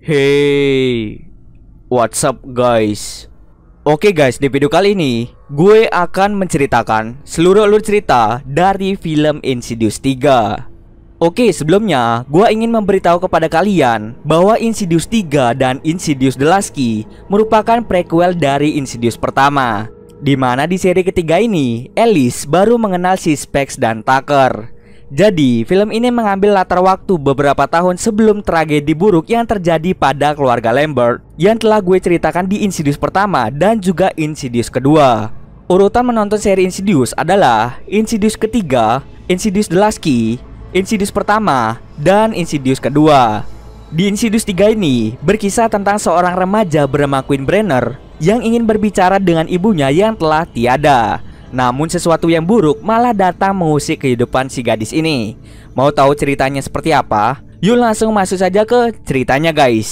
Hey, what's up guys? Oke guys, di video kali ini gue akan menceritakan seluruh alur cerita dari film Insidious 3. Oke, sebelumnya gue ingin memberitahu kepada kalian bahwa Insidious 3 dan Insidious The Last Key merupakan prequel dari Insidious pertama, di mana di seri ketiga ini Alice baru mengenal si Specs dan Tucker. Jadi, film ini mengambil latar waktu beberapa tahun sebelum tragedi buruk yang terjadi pada keluarga Lambert yang telah gue ceritakan di Insidious pertama dan juga Insidious kedua. Urutan menonton seri Insidious adalah Insidious ketiga, Insidious The Last Key, Insidious pertama, dan Insidious kedua. Di Insidious 3 ini berkisah tentang seorang remaja bernama Quinn Brenner yang ingin berbicara dengan ibunya yang telah tiada. Namun sesuatu yang buruk malah datang mengusik kehidupan si gadis ini. Mau tahu ceritanya seperti apa? Yuk langsung masuk saja ke ceritanya guys.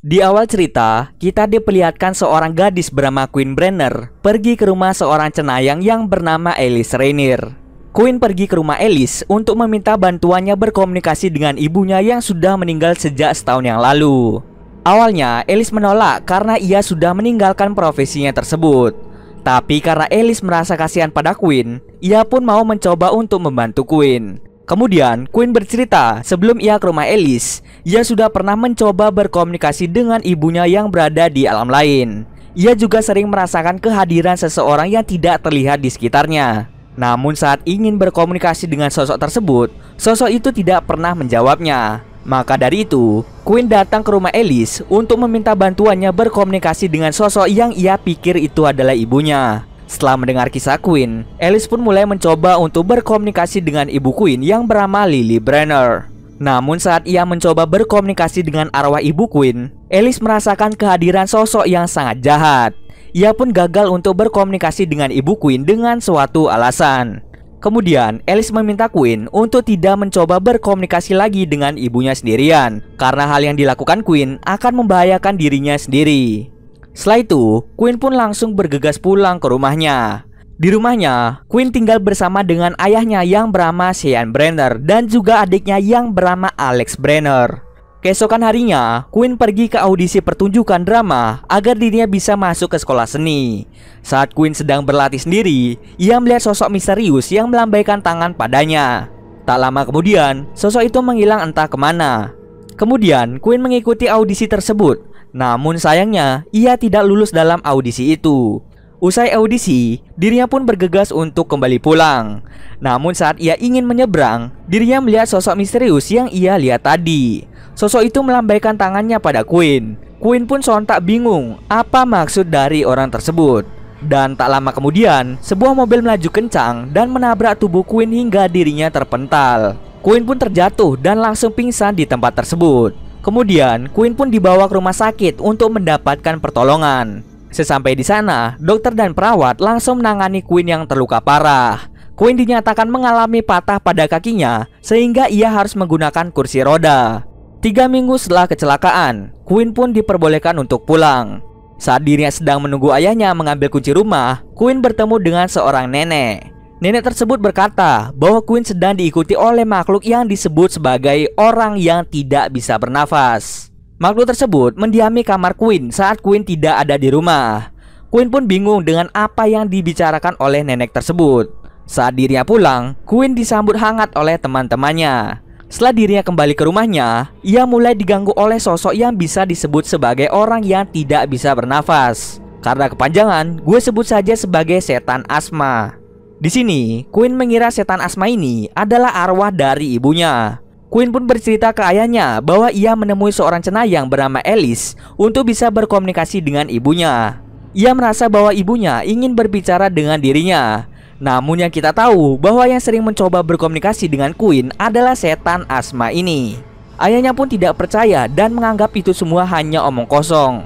Di awal cerita, kita diperlihatkan seorang gadis bernama Quinn Brenner pergi ke rumah seorang cenayang yang bernama Alice Rainier. Quinn pergi ke rumah Alice untuk meminta bantuannya berkomunikasi dengan ibunya yang sudah meninggal sejak setahun yang lalu. Awalnya Alice menolak karena ia sudah meninggalkan profesinya tersebut. Tapi karena Alice merasa kasihan pada Quinn, ia pun mau mencoba untuk membantu Quinn. Kemudian Quinn bercerita sebelum ia ke rumah Alice, ia sudah pernah mencoba berkomunikasi dengan ibunya yang berada di alam lain. Ia juga sering merasakan kehadiran seseorang yang tidak terlihat di sekitarnya. Namun saat ingin berkomunikasi dengan sosok tersebut, sosok itu tidak pernah menjawabnya. Maka dari itu, Quinn datang ke rumah Alice untuk meminta bantuannya berkomunikasi dengan sosok yang ia pikir itu adalah ibunya. Setelah mendengar kisah Quinn, Alice pun mulai mencoba untuk berkomunikasi dengan ibu Quinn yang bernama Lily Brenner. Namun saat ia mencoba berkomunikasi dengan arwah ibu Quinn, Alice merasakan kehadiran sosok yang sangat jahat. Ia pun gagal untuk berkomunikasi dengan ibu Quinn dengan suatu alasan. Kemudian Alice meminta Quinn untuk tidak mencoba berkomunikasi lagi dengan ibunya sendirian, karena hal yang dilakukan Quinn akan membahayakan dirinya sendiri. Setelah itu, Quinn pun langsung bergegas pulang ke rumahnya. Di rumahnya, Quinn tinggal bersama dengan ayahnya yang bernama Sean Brenner dan juga adiknya yang bernama Alex Brenner. Keesokan harinya, Quinn pergi ke audisi pertunjukan drama agar dirinya bisa masuk ke sekolah seni. Saat Quinn sedang berlatih sendiri, ia melihat sosok misterius yang melambaikan tangan padanya. Tak lama kemudian, sosok itu menghilang entah kemana. Kemudian, Quinn mengikuti audisi tersebut. Namun sayangnya, ia tidak lulus dalam audisi itu. Usai audisi, dirinya pun bergegas untuk kembali pulang. Namun saat ia ingin menyeberang, dirinya melihat sosok misterius yang ia lihat tadi. Sosok itu melambaikan tangannya pada Quinn. Quinn pun sontak bingung apa maksud dari orang tersebut. Dan tak lama kemudian, sebuah mobil melaju kencang dan menabrak tubuh Quinn hingga dirinya terpental. Quinn pun terjatuh dan langsung pingsan di tempat tersebut. Kemudian, Quinn pun dibawa ke rumah sakit untuk mendapatkan pertolongan. Sesampai di sana, dokter dan perawat langsung menangani Quinn yang terluka parah. Quinn dinyatakan mengalami patah pada kakinya sehingga ia harus menggunakan kursi roda. 3 minggu setelah kecelakaan, Quinn pun diperbolehkan untuk pulang. Saat dirinya sedang menunggu ayahnya mengambil kunci rumah, Quinn bertemu dengan seorang nenek. Nenek tersebut berkata bahwa Quinn sedang diikuti oleh makhluk yang disebut sebagai orang yang tidak bisa bernafas. Makhluk tersebut mendiami kamar Quinn saat Quinn tidak ada di rumah. Quinn pun bingung dengan apa yang dibicarakan oleh nenek tersebut. Saat dirinya pulang, Quinn disambut hangat oleh teman-temannya. Setelah dirinya kembali ke rumahnya, ia mulai diganggu oleh sosok yang bisa disebut sebagai orang yang tidak bisa bernafas. Karena kepanjangan, gue sebut saja sebagai setan asma. Di sini, Quinn mengira setan asma ini adalah arwah dari ibunya. Quinn pun bercerita ke ayahnya bahwa ia menemui seorang cenayang bernama Alice untuk bisa berkomunikasi dengan ibunya. Ia merasa bahwa ibunya ingin berbicara dengan dirinya. Namun yang kita tahu bahwa yang sering mencoba berkomunikasi dengan Quinn adalah setan asma ini. Ayahnya pun tidak percaya dan menganggap itu semua hanya omong kosong.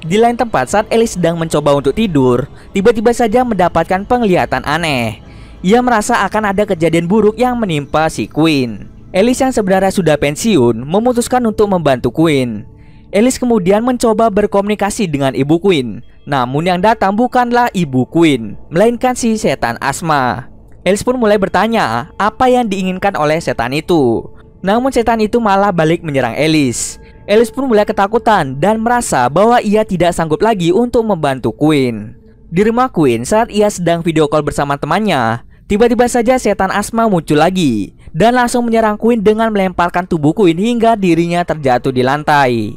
Di lain tempat, saat Alice sedang mencoba untuk tidur, tiba-tiba saja mendapatkan penglihatan aneh. Ia merasa akan ada kejadian buruk yang menimpa si Quinn. Alice yang sebenarnya sudah pensiun memutuskan untuk membantu Quinn. Alice kemudian mencoba berkomunikasi dengan ibu Quinn. Namun yang datang bukanlah ibu Quinn, melainkan si setan asma. Alice pun mulai bertanya apa yang diinginkan oleh setan itu. Namun setan itu malah balik menyerang Alice. Alice pun mulai ketakutan dan merasa bahwa ia tidak sanggup lagi untuk membantu Queen. Di rumah Queen saat ia sedang video call bersama temannya, tiba-tiba saja setan asma muncul lagi dan langsung menyerang Queen dengan melemparkan tubuh Queen hingga dirinya terjatuh di lantai.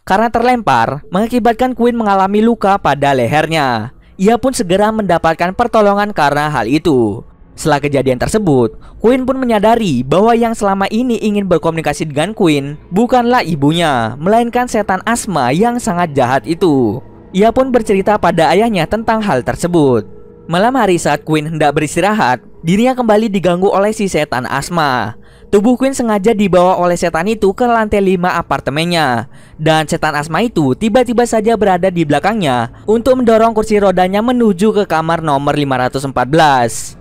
Karena terlempar, mengakibatkan Queen mengalami luka pada lehernya. Ia pun segera mendapatkan pertolongan karena hal itu. Setelah kejadian tersebut, Queen pun menyadari bahwa yang selama ini ingin berkomunikasi dengan Queen bukanlah ibunya, melainkan setan asma yang sangat jahat itu. Ia pun bercerita pada ayahnya tentang hal tersebut. Malam hari saat Queen hendak beristirahat, dirinya kembali diganggu oleh si setan asma. Tubuh Queen sengaja dibawa oleh setan itu ke lantai 5 apartemennya. Dan setan asma itu tiba-tiba saja berada di belakangnya untuk mendorong kursi rodanya menuju ke kamar nomor 514.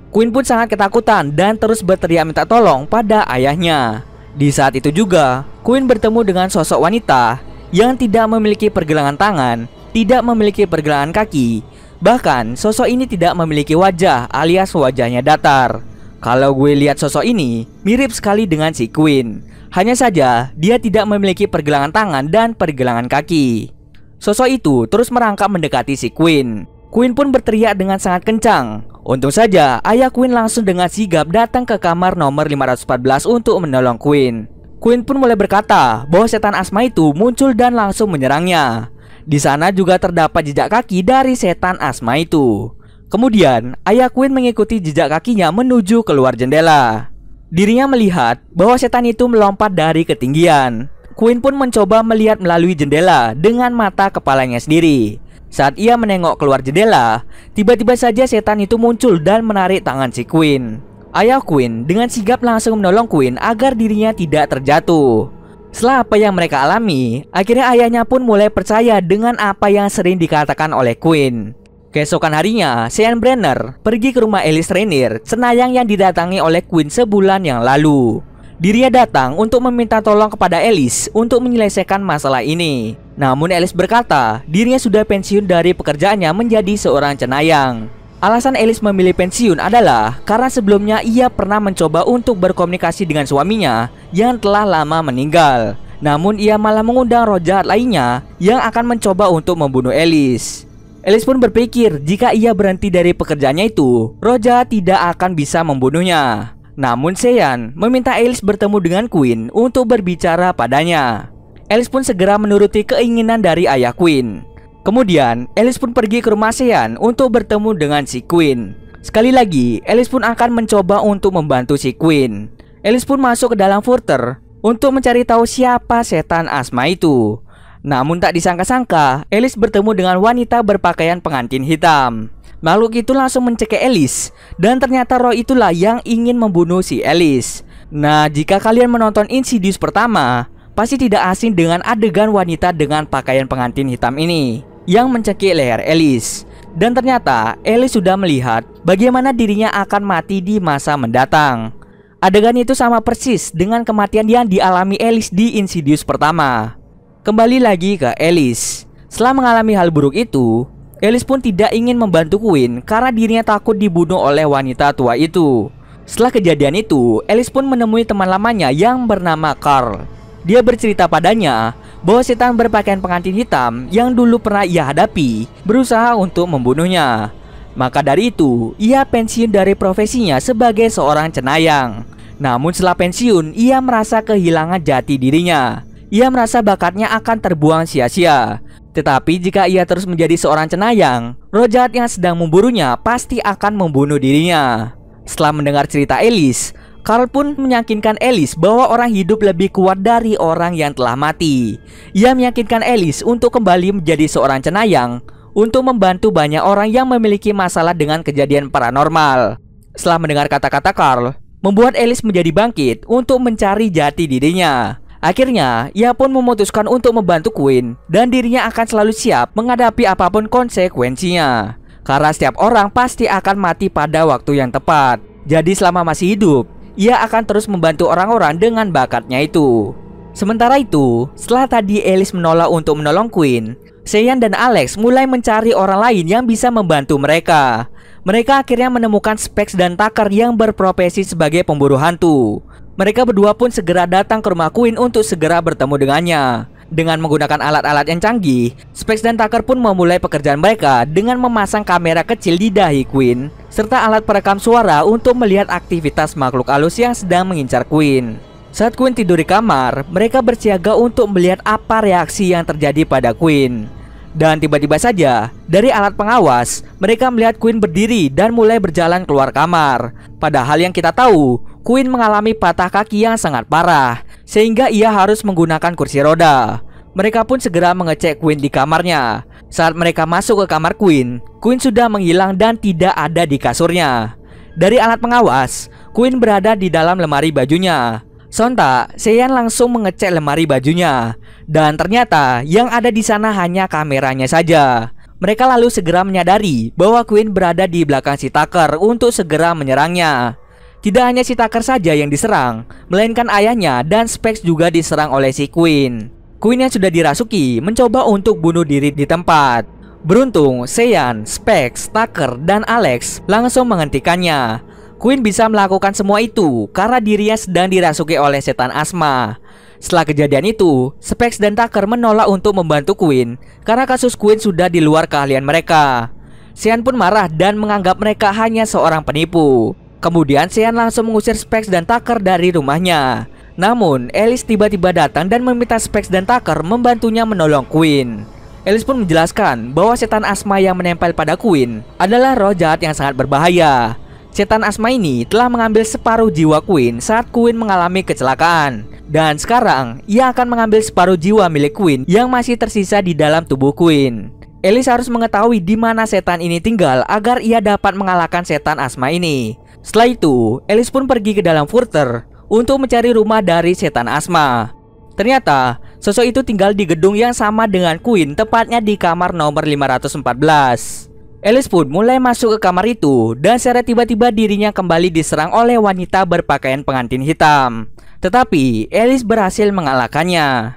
Queen pun sangat ketakutan dan terus berteriak minta tolong pada ayahnya. Di saat itu juga, Queen bertemu dengan sosok wanita yang tidak memiliki pergelangan tangan, tidak memiliki pergelangan kaki. Bahkan, sosok ini tidak memiliki wajah alias wajahnya datar. Kalau gue lihat sosok ini, mirip sekali dengan si Queen. Hanya saja, dia tidak memiliki pergelangan tangan dan pergelangan kaki. Sosok itu terus merangkak mendekati si Queen. Queen pun berteriak dengan sangat kencang. Untung saja ayah Queen langsung dengan sigap datang ke kamar nomor 514 untuk menolong Queen. Queen pun mulai berkata bahwa setan asma itu muncul dan langsung menyerangnya. Di sana juga terdapat jejak kaki dari setan asma itu. Kemudian ayah Queen mengikuti jejak kakinya menuju keluar jendela. Dirinya melihat bahwa setan itu melompat dari ketinggian. Queen pun mencoba melihat melalui jendela dengan mata kepalanya sendiri. Saat ia menengok keluar jendela, tiba-tiba saja setan itu muncul dan menarik tangan si Queen. Ayah Queen dengan sigap langsung menolong Queen agar dirinya tidak terjatuh. Setelah apa yang mereka alami, akhirnya ayahnya pun mulai percaya dengan apa yang sering dikatakan oleh Queen. Keesokan harinya, Sean Brenner pergi ke rumah Alice Rainier, cenayang yang didatangi oleh Queen sebulan yang lalu. Dirinya datang untuk meminta tolong kepada Alice untuk menyelesaikan masalah ini. Namun Alice berkata dirinya sudah pensiun dari pekerjaannya menjadi seorang cenayang. Alasan Alice memilih pensiun adalah karena sebelumnya ia pernah mencoba untuk berkomunikasi dengan suaminya yang telah lama meninggal. Namun ia malah mengundang roh jahat lainnya yang akan mencoba untuk membunuh Alice. Alice pun berpikir jika ia berhenti dari pekerjaannya itu, roh jahat tidak akan bisa membunuhnya. Namun Sean meminta Alice bertemu dengan Queen untuk berbicara padanya. Alice pun segera menuruti keinginan dari ayah Queen. Kemudian Alice pun pergi ke rumah Sean untuk bertemu dengan si Queen. Sekali lagi Alice pun akan mencoba untuk membantu si Queen. Alice pun masuk ke dalam Further untuk mencari tahu siapa setan asma itu. Namun tak disangka-sangka Alice bertemu dengan wanita berpakaian pengantin hitam. Makhluk itu langsung mencekik Alice dan ternyata roh itulah yang ingin membunuh si Alice. Nah, jika kalian menonton Insidious pertama, pasti tidak asing dengan adegan wanita dengan pakaian pengantin hitam ini yang mencekik leher Alice. Dan ternyata Alice sudah melihat bagaimana dirinya akan mati di masa mendatang. Adegan itu sama persis dengan kematian yang dialami Alice di Insidious pertama. Kembali lagi ke Alice. Setelah mengalami hal buruk itu, Alice pun tidak ingin membantu Queen karena dirinya takut dibunuh oleh wanita tua itu. Setelah kejadian itu, Alice pun menemui teman lamanya yang bernama Carl. Dia bercerita padanya bahwa setan berpakaian pengantin hitam yang dulu pernah ia hadapi berusaha untuk membunuhnya. Maka dari itu, ia pensiun dari profesinya sebagai seorang cenayang. Namun setelah pensiun, ia merasa kehilangan jati dirinya. Ia merasa bakatnya akan terbuang sia-sia. Tetapi jika ia terus menjadi seorang cenayang, roh jahat yang sedang memburunya pasti akan membunuh dirinya. Setelah mendengar cerita Alice, Carl pun meyakinkan Alice bahwa orang hidup lebih kuat dari orang yang telah mati. Ia meyakinkan Alice untuk kembali menjadi seorang cenayang untuk membantu banyak orang yang memiliki masalah dengan kejadian paranormal. Setelah mendengar kata-kata Carl, membuat Alice menjadi bangkit untuk mencari jati dirinya. Akhirnya, ia pun memutuskan untuk membantu Queen dan dirinya akan selalu siap menghadapi apapun konsekuensinya. Karena setiap orang pasti akan mati pada waktu yang tepat. Jadi selama masih hidup, ia akan terus membantu orang-orang dengan bakatnya itu. Sementara itu, setelah tadi Alice menolak untuk menolong Queen, Sean dan Alex mulai mencari orang lain yang bisa membantu mereka. mereka akhirnya menemukan Specs dan Tucker yang berprofesi sebagai pemburu hantu. Mereka berdua pun segera datang ke rumah Quinn untuk segera bertemu dengannya. Dengan menggunakan alat-alat yang canggih, Specs dan Tucker pun memulai pekerjaan mereka dengan memasang kamera kecil di dahi Quinn serta alat perekam suara untuk melihat aktivitas makhluk halus yang sedang mengincar Quinn. Saat Quinn tidur di kamar, mereka bersiaga untuk melihat apa reaksi yang terjadi pada Quinn. Dan tiba-tiba saja, dari alat pengawas, mereka melihat Quinn berdiri dan mulai berjalan keluar kamar. Padahal yang kita tahu, Quinn mengalami patah kaki yang sangat parah, sehingga ia harus menggunakan kursi roda. Mereka pun segera mengecek Quinn di kamarnya. Saat mereka masuk ke kamar Quinn, Quinn sudah menghilang dan tidak ada di kasurnya. Dari alat pengawas, Quinn berada di dalam lemari bajunya. Sontak, Sean langsung mengecek lemari bajunya, dan ternyata yang ada di sana hanya kameranya saja. Mereka lalu segera menyadari bahwa Quinn berada di belakang si Tucker untuk segera menyerangnya. Tidak hanya si Tucker saja yang diserang, melainkan ayahnya dan Specs juga diserang oleh si Quinn. Quinn yang sudah dirasuki mencoba untuk bunuh diri di tempat. Beruntung, Sean, Specs, Tucker, dan Alex langsung menghentikannya. Quinn bisa melakukan semua itu karena dirinya sedang dirasuki oleh setan asma. Setelah kejadian itu, Specs dan Tucker menolak untuk membantu Quinn karena kasus Quinn sudah di luar keahlian mereka. Sean pun marah dan menganggap mereka hanya seorang penipu. Kemudian Sean langsung mengusir Specs dan Tucker dari rumahnya. Namun, Alice tiba-tiba datang dan meminta Specs dan Tucker membantunya menolong Quinn. Alice pun menjelaskan bahwa setan asma yang menempel pada Quinn adalah roh jahat yang sangat berbahaya. Setan asma ini telah mengambil separuh jiwa Quinn saat Quinn mengalami kecelakaan. Dan sekarang, ia akan mengambil separuh jiwa milik Quinn yang masih tersisa di dalam tubuh Quinn. Alice harus mengetahui di mana setan ini tinggal agar ia dapat mengalahkan setan asma ini. Setelah itu, Alice pun pergi ke dalam Further untuk mencari rumah dari setan asma. Ternyata, sosok itu tinggal di gedung yang sama dengan Quinn, tepatnya di kamar nomor 514. Alice pun mulai masuk ke kamar itu dan secara tiba-tiba dirinya kembali diserang oleh wanita berpakaian pengantin hitam. Tetapi Alice berhasil mengalahkannya.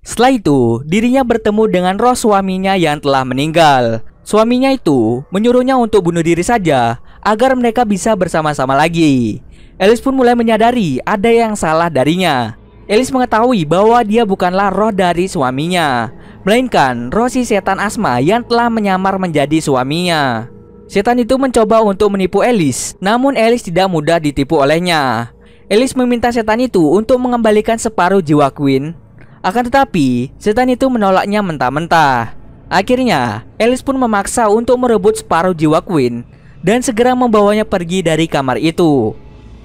Setelah itu, dirinya bertemu dengan roh suaminya yang telah meninggal. Suaminya itu menyuruhnya untuk bunuh diri saja agar mereka bisa bersama-sama lagi. Alice pun mulai menyadari ada yang salah darinya. Alice mengetahui bahwa dia bukanlah roh dari suaminya, melainkan roh si setan asma yang telah menyamar menjadi suaminya. Setan itu mencoba untuk menipu Alice, namun Alice tidak mudah ditipu olehnya. Alice meminta setan itu untuk mengembalikan separuh jiwa Quinn. Akan tetapi, setan itu menolaknya mentah-mentah. Akhirnya, Alice pun memaksa untuk merebut separuh jiwa Quinn dan segera membawanya pergi dari kamar itu.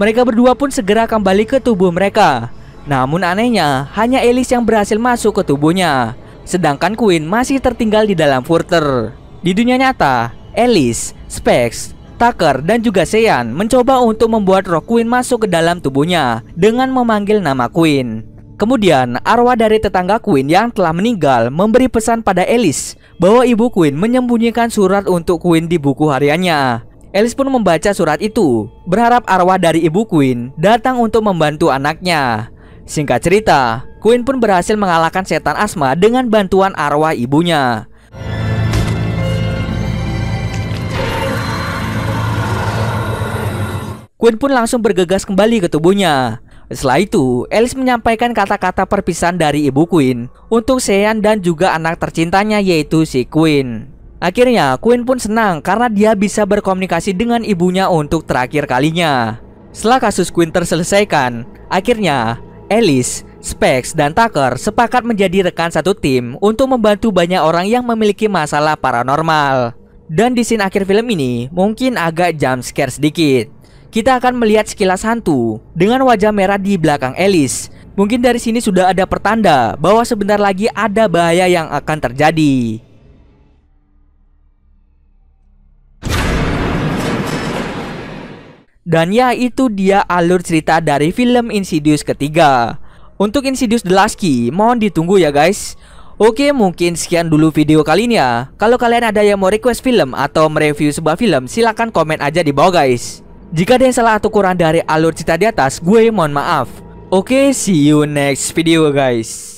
Mereka berdua pun segera kembali ke tubuh mereka. Namun anehnya, hanya Alice yang berhasil masuk ke tubuhnya, sedangkan Quinn masih tertinggal di dalam Further. Di dunia nyata, Alice, Specs, Tucker, dan juga Sean mencoba untuk membuat roh Quinn masuk ke dalam tubuhnya dengan memanggil nama Quinn. Kemudian, arwah dari tetangga Quinn yang telah meninggal memberi pesan pada Alice bahwa ibu Quinn menyembunyikan surat untuk Quinn di buku hariannya. Alice pun membaca surat itu, berharap arwah dari ibu Quinn datang untuk membantu anaknya. Singkat cerita, Quinn pun berhasil mengalahkan setan asma dengan bantuan arwah ibunya. Quinn pun langsung bergegas kembali ke tubuhnya. Setelah itu, Alice menyampaikan kata-kata perpisahan dari ibu Quinn untuk Sean dan juga anak tercintanya yaitu si Quinn. Akhirnya, Quinn pun senang karena dia bisa berkomunikasi dengan ibunya untuk terakhir kalinya. Setelah kasus Quinn terselesaikan, akhirnya Alice, Specs, dan Tucker sepakat menjadi rekan satu tim untuk membantu banyak orang yang memiliki masalah paranormal. Dan di scene akhir film ini mungkin agak jump scare sedikit. Kita akan melihat sekilas hantu dengan wajah merah di belakang Alice. Mungkin dari sini sudah ada pertanda bahwa sebentar lagi ada bahaya yang akan terjadi. Dan ya, itu dia alur cerita dari film Insidious ketiga. Untuk Insidious The Last Key, mohon ditunggu ya guys. Oke, mungkin sekian dulu video kali ini ya. Kalau kalian ada yang mau request film atau mereview sebuah film, silahkan komen aja di bawah guys. Jika ada yang salah atau kurang dari alur cerita di atas, gue mohon maaf. Oke, see you next video guys.